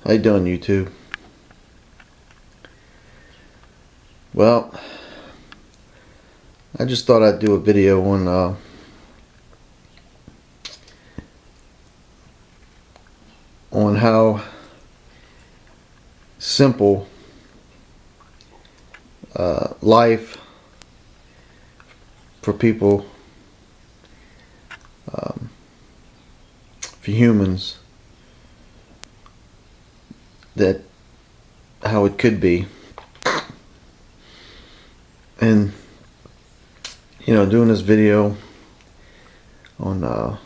How you doing, YouTube? Well, I just thought I'd do a video on how simple life for people, for humans, that how it could be. And doing this video on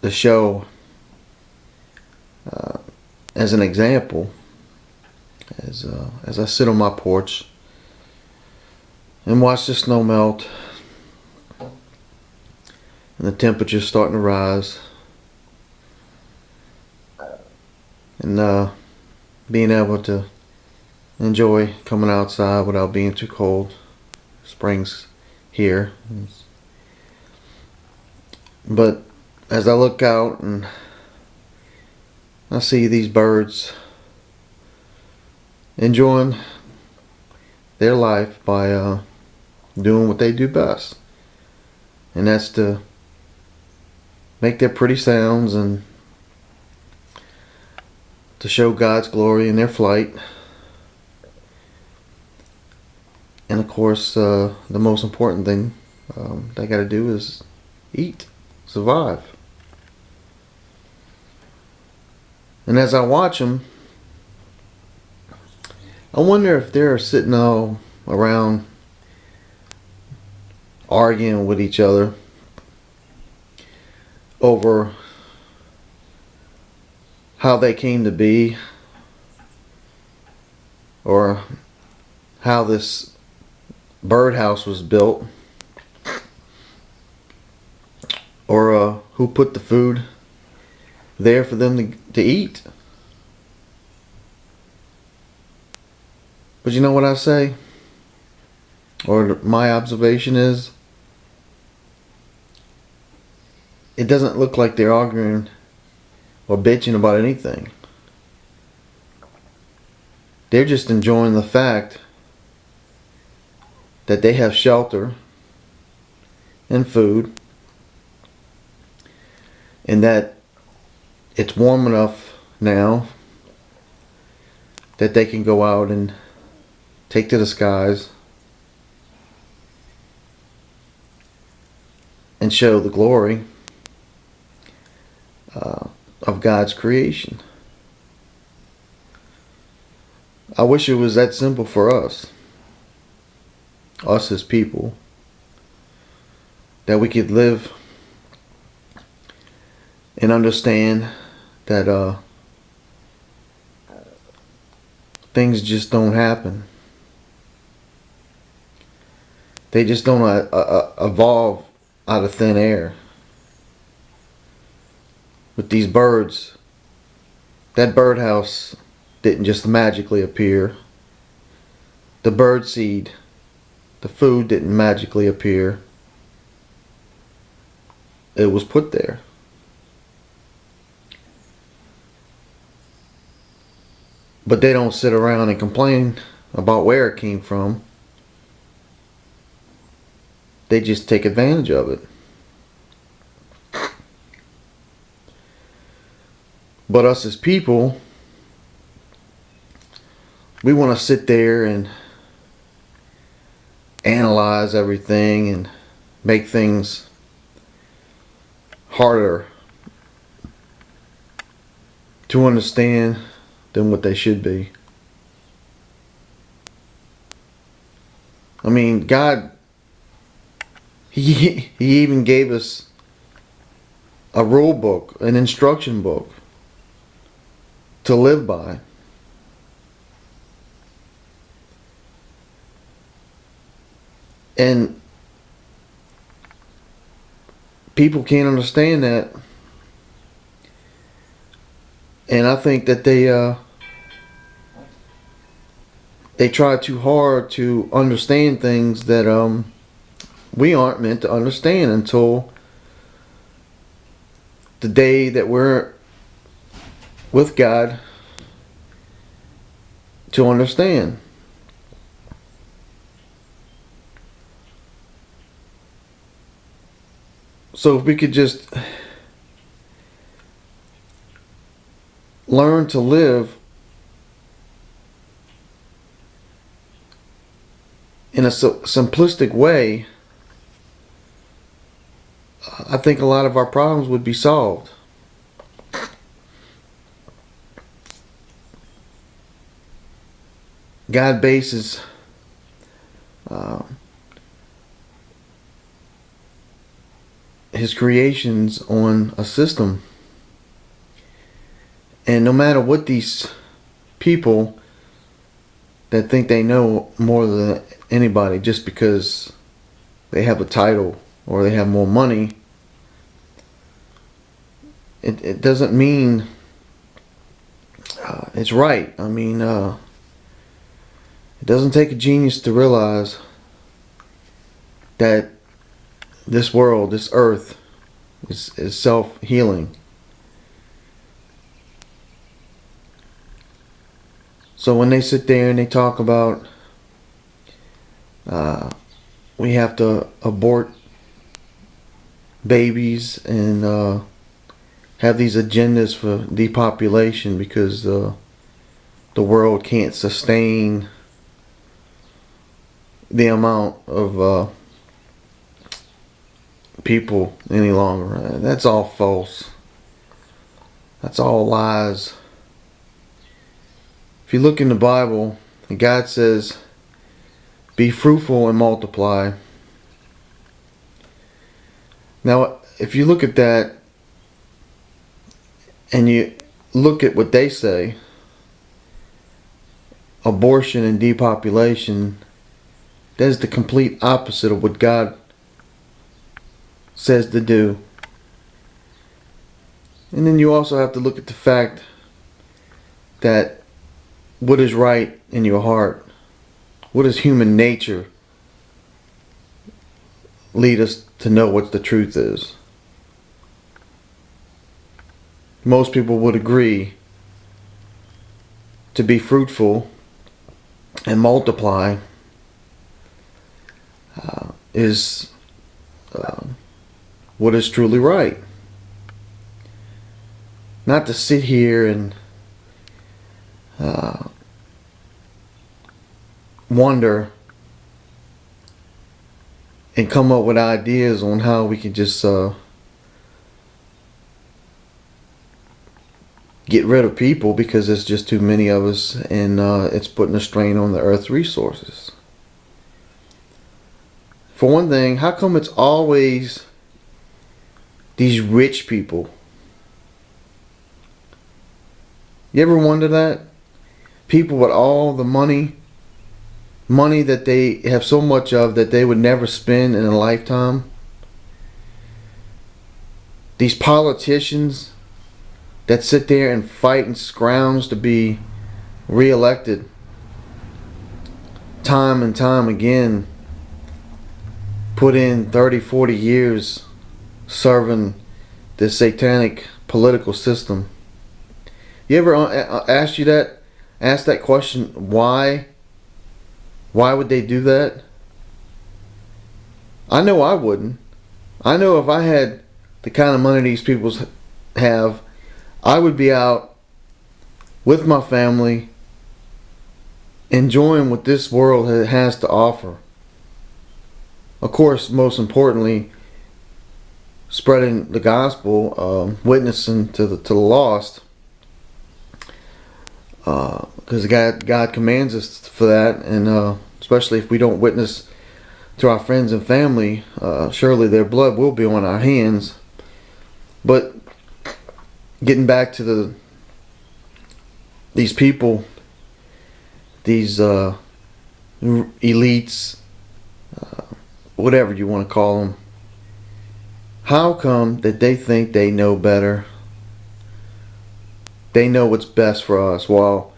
the show as an example, as I sit on my porch and watch the snow melt and the temperature's starting to rise, and being able to enjoy coming outside without being too cold. Spring's here. But as I look out and I see these birds enjoying their life by doing what they do best, and that's to make their pretty sounds and to show God's glory in their flight. And of course, the most important thing they got to do is eat, survive. And as I watch them, I wonder if they're sitting all around arguing with each other over how they came to be, or how this birdhouse was built, or who put the food there for them to eat. But you know what I say, or my observation is, it doesn't look like they're arguing or bitching about anything. They're just enjoying the fact that they have shelter and food, and that it's warm enough now that they can go out and take to the skies and show the glory of God's creation. I wish it was that simple for us as people, that we could live and understand that things just don't happen. They just don't evolve out of thin air. With these birds, that birdhouse didn't just magically appear. The bird seed, the food didn't magically appear. It was put there. But they don't sit around and complain about where it came from. They just take advantage of it. But us as people, we want to sit there and analyze everything and make things harder to understand than what they should be. I mean, God, He even gave us a rule book, an instruction book to live by. And people can't understand that. And I think that they try too hard to understand things that we aren't meant to understand until the day that we're with God to understand. So if we could just learn to live in a simplistic way, I think a lot of our problems would be solved. God bases His creations on a system. And no matter what these people that think they know more than anybody just because they have a title or they have more money, it doesn't mean it's right. I mean, it doesn't take a genius to realize that this world, this earth, is self-healing. So when they sit there and they talk about we have to abort babies and have these agendas for depopulation because the world can't sustain the amount of people any longer. That's all false. That's all lies. If you look in the Bible, God says, be fruitful and multiply. Now, if you look at that and you look at what they say, abortion and depopulation, that is the complete opposite of what God says to do. And then you also have to look at the fact that what is right in your heart, what is human nature, lead us to know what the truth is. Most people would agree to be fruitful and multiply is what is truly right. Not to sit here and wonder and come up with ideas on how we can just get rid of people because there's just too many of us and it's putting a strain on the earth's resources. For one thing, how come it's always these rich people? You ever wonder that? People with all the money that they have so much of that they would never spend in a lifetime. These politicians that sit there and fight and scrounge to be re-elected time and time again, put in 30, 40 years serving the satanic political system. You ever ask that question, why? Why would they do that? I know I wouldn't. I know if I had the kind of money these people have, I would be out with my family enjoying what this world has to offer. Of course, most importantly, spreading the gospel, witnessing to the lost, because God commands us for that, and especially if we don't witness to our friends and family, surely their blood will be on our hands. But getting back to these people, these elites, whatever you want to call them, how come that they think they know better? They know what's best for us. Well,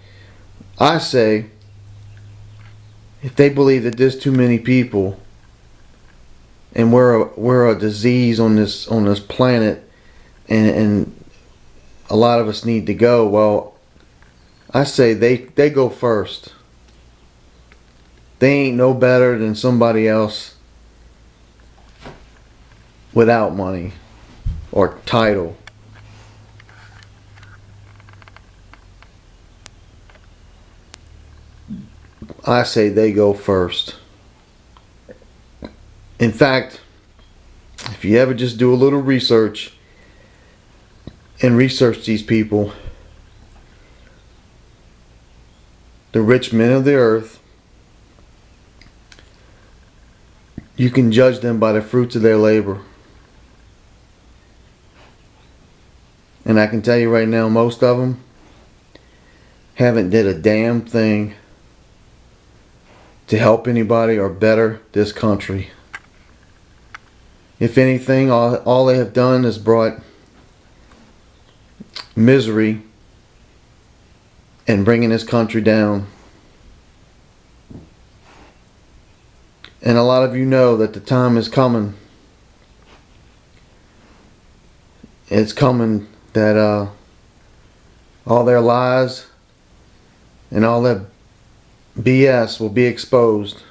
I say, if they believe that there's too many people and we're a disease on this planet, and a lot of us need to go. Well, I say they go first. They ain't no better than somebody else without money or title. I say they go first. In fact, if you ever just do a little research and research these people, the rich men of the earth, you can judge them by the fruits of their labor. And I can tell you right now, most of them haven't did a damn thing to help anybody or better this country. If anything, all they have done is brought misery and bringing this country down. And a lot of you know that the time is coming. It's coming that all their lies and all that BS will be exposed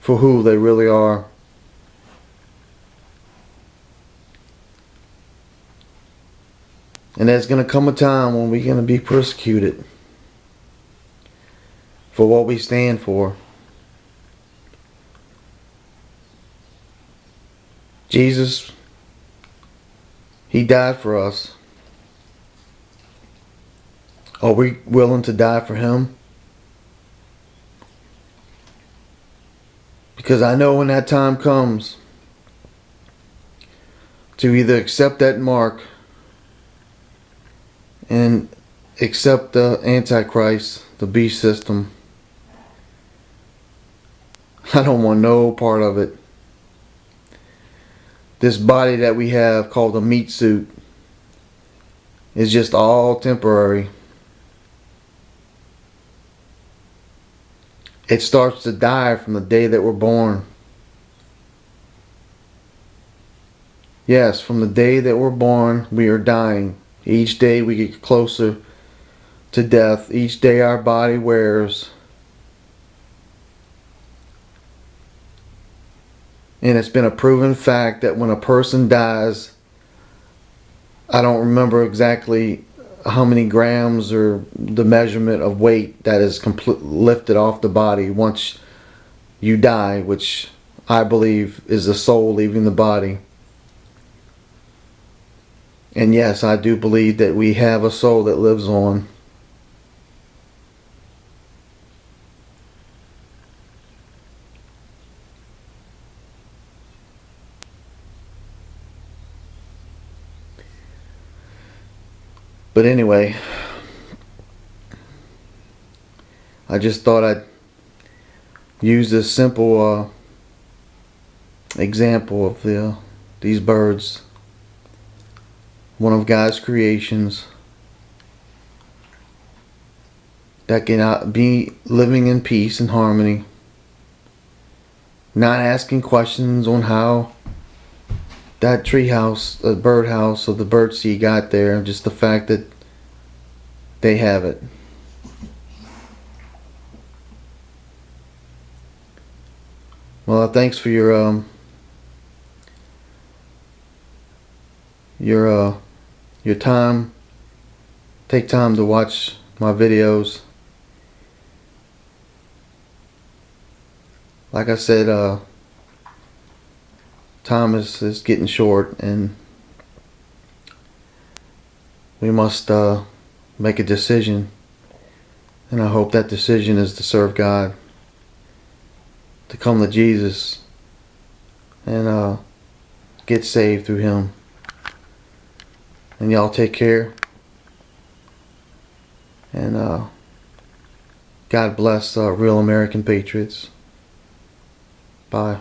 for who they really are. And there's going to come a time when we're going to be persecuted for what we stand for. Jesus, He died for us. Are we willing to die for Him? Because I know when that time comes to either accept that mark and accept the Antichrist, the beast system, I don't want no part of it. This body that we have called a meat suit is just all temporary. It starts to die from the day that we're born. Yes, from the day that we're born, we are dying. Each day we get closer to death. Each day our body wears. And it's been a proven fact that when a person dies, I don't remember exactly how many grams or the measurement of weight that is lifted off the body once you die, which I believe is the soul leaving the body. And yes, I do believe that we have a soul that lives on. But anyway, I just thought I'd use this simple example of these birds. One of God's creations that can be living in peace and harmony, not asking questions on how that tree house, the birdhouse, or the birdseed got there, just the fact that they have it. Well, thanks for your time. Take time to watch my videos. Like I said, time is getting short, and we must make a decision. And I hope that decision is to serve God, to come to Jesus, and get saved through Him. And y'all take care. And God bless real American patriots. Bye.